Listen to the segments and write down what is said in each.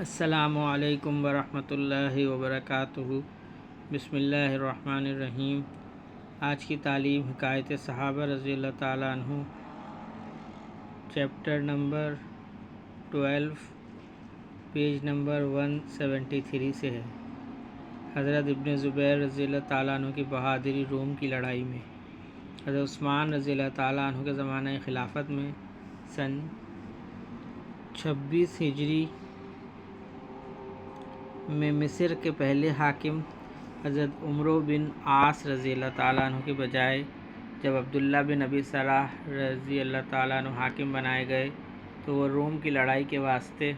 السلام علیکم ورحمۃ اللہ وبرکاتہ۔ بسم اللہ الرحمن الرحیم۔ آج کی تعلیم حکایت صحابہ رضی اللہ تعالیٰ عنہ، چیپٹر نمبر 12، پیج نمبر 173 سے ہے۔ حضرت ابن زبیر رضی اللہ تعالیٰ عنہ کی بہادری روم کی لڑائی میں۔ حضرت عثمان رضی اللہ تعالیٰ عنہ کے زمانہ خلافت میں سن 26 ہجری میں مصر کے پہلے حاکم حضرت عمرو بن عاص رضی اللہ تعالیٰ عنہ کے بجائے جب عبداللہ بن ابی سرح رضی اللہ تعالیٰ عنہ حاکم بنائے گئے تو وہ روم کی لڑائی کے واسطے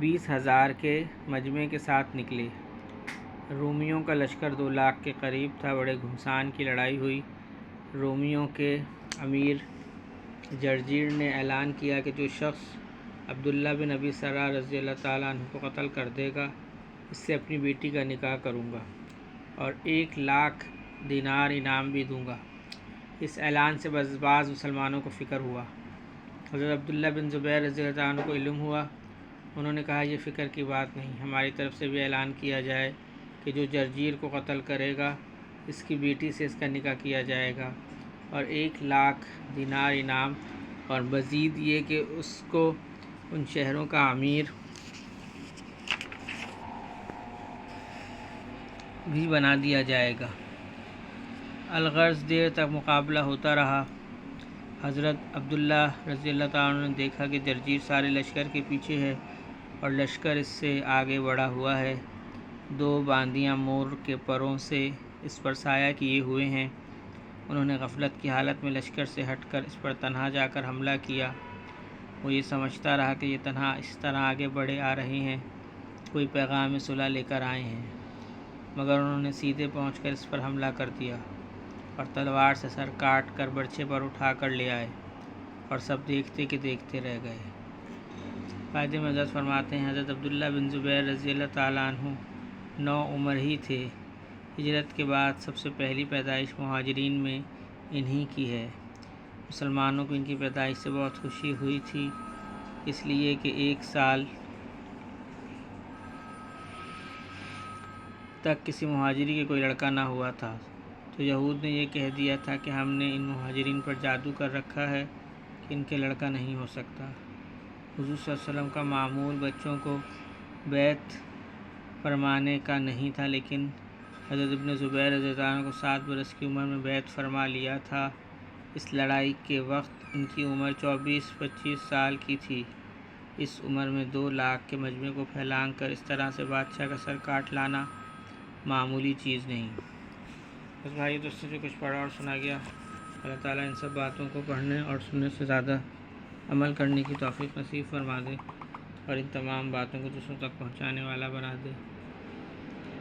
20,000 کے مجمع کے ساتھ نکلے۔ رومیوں کا لشکر 2 لاکھ کے قریب تھا۔ بڑے گھمسان کی لڑائی ہوئی۔ رومیوں کے امیر جرجیر نے اعلان کیا کہ جو شخص عبداللہ بن ابی سرح رضی اللہ تعالیٰ عنہ کو قتل کر دے گا اس سے اپنی بیٹی کا نکاح کروں گا اور 1,00,000 دینار انعام بھی دوں گا۔ اس اعلان سے بعض مسلمانوں کو فکر ہوا۔ حضرت عبداللہ بن زبیر رضی اللہ عنہ کو علم ہوا۔ انہوں نے کہا، یہ فکر کی بات نہیں، ہماری طرف سے بھی اعلان کیا جائے کہ جو جرجیر کو قتل کرے گا اس کی بیٹی سے اس کا نکاح کیا جائے گا اور 1,00,000 دینار انعام، اور مزید یہ کہ اس کو ان شہروں کا امیر بھی بنا دیا جائے گا۔ الغرض دیر تک مقابلہ ہوتا رہا۔ حضرت عبداللہ رضی اللہ تعالیٰ عنہ نے دیکھا کہ جرجیر سارے لشکر کے پیچھے ہے اور لشکر اس سے آگے بڑھا ہوا ہے۔ 2 باندیاں مور کے پروں سے اس پر سایہ کیے ہوئے ہیں۔ انہوں نے غفلت کی حالت میں لشکر سے ہٹ کر اس پر تنہا جا کر حملہ کیا۔ وہ یہ سمجھتا رہا کہ یہ تنہا اس طرح آگے بڑھے آ رہے ہیں، کوئی پیغام صلح لے کر آئے ہیں، مگر انہوں نے سیدھے پہنچ کر اس پر حملہ کر دیا اور تلوار سے سر کاٹ کر برچے پر اٹھا کر لے آئے اور سب دیکھتے کہ دیکھتے رہ گئے۔ قائد معزز فرماتے ہیں، حضرت عبداللہ بن زبیر رضی اللہ تعالیٰ عنہ 9 عمر ہی تھے۔ ہجرت کے بعد سب سے پہلی پیدائش مہاجرین میں انہی کی ہے۔ مسلمانوں کو ان کی پیدائش سے بہت خوشی ہوئی تھی، اس لیے کہ 1 سال تک کسی مہاجری کے کوئی لڑکا نہ ہوا تھا، تو یہود نے یہ کہہ دیا تھا کہ ہم نے ان مہاجرین پر جادو کر رکھا ہے کہ ان کے لڑکا نہیں ہو سکتا۔ حضور صلی اللہ علیہ وسلم کا معمول بچوں کو بیعت فرمانے کا نہیں تھا، لیکن حضرت ابن زبیر رضی اللہ عنہ کو 7 برس کی عمر میں بیعت فرما لیا تھا۔ اس لڑائی کے وقت ان کی عمر 24-25 سال کی تھی۔ اس عمر میں 2 لاکھ کے مجمع کو پھیلان کر اس طرح سے بادشاہ کا سر کاٹ لانا معمولی چیز نہیں۔ بس بھائی دوستوں سے کچھ پڑھا اور سنا گیا۔ اللہ تعالیٰ ان سب باتوں کو پڑھنے اور سننے سے زیادہ عمل کرنے کی توفیق نصیب فرما دے اور ان تمام باتوں کو دوسروں تک پہنچانے والا بنا دے۔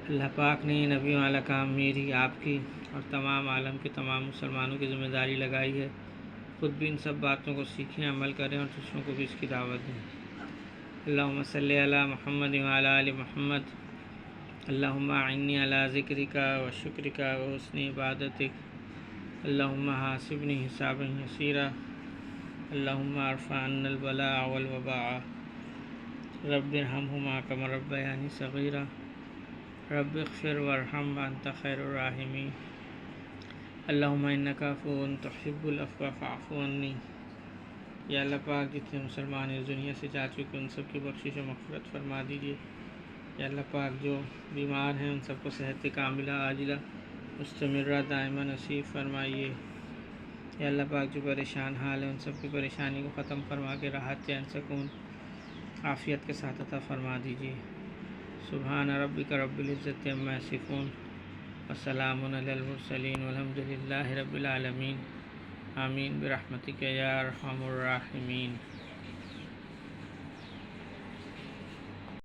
اللہ پاک نے یہ نبی والا کام میری، آپ کی اور تمام عالم کے تمام مسلمانوں کی ذمہ داری لگائی ہے۔ خود بھی ان سب باتوں کو سیکھیں، عمل کریں اور دوسروں کو بھی اس کی دعوت دیں۔ اللہم صلی علی محمد وعلی آل محمد۔ اللہم اعنی علی ذکرک و شکرک و حسن عبادتک۔ اللہم حاسبنی حسابا یسیرا۔ اللہم ارفع عنا البلاء والوباء۔ رب ارحمہما کما ربیانی صغیرا۔ رب اغفر وارحم وانت خیر الراحمین۔ اللہم انک عفو تحب العفو فاعف عنی۔ یا اللہ پاک جتنے مسلمان اس دنیا سے جا چکے ان سب کی بخشش و مغفرت فرما دیجیے۔ یا اللہ پاک جو بیمار ہیں ان سب کو صحت کاملہ عاجلہ مستمرہ دائمہ نصیب فرمائیے۔ یا اللہ پاک جو پریشان حال ہیں ان سب کی پریشانی کو ختم فرما کے راحت چین سکون عافیت کے ساتھ عطا فرما دیجیے۔ سبحان ربک رب العزت عما یصفون وسلام علی المرسلین والحمد للہ رب العالمین۔ آمین برحمتک یا ارحم الراحمین۔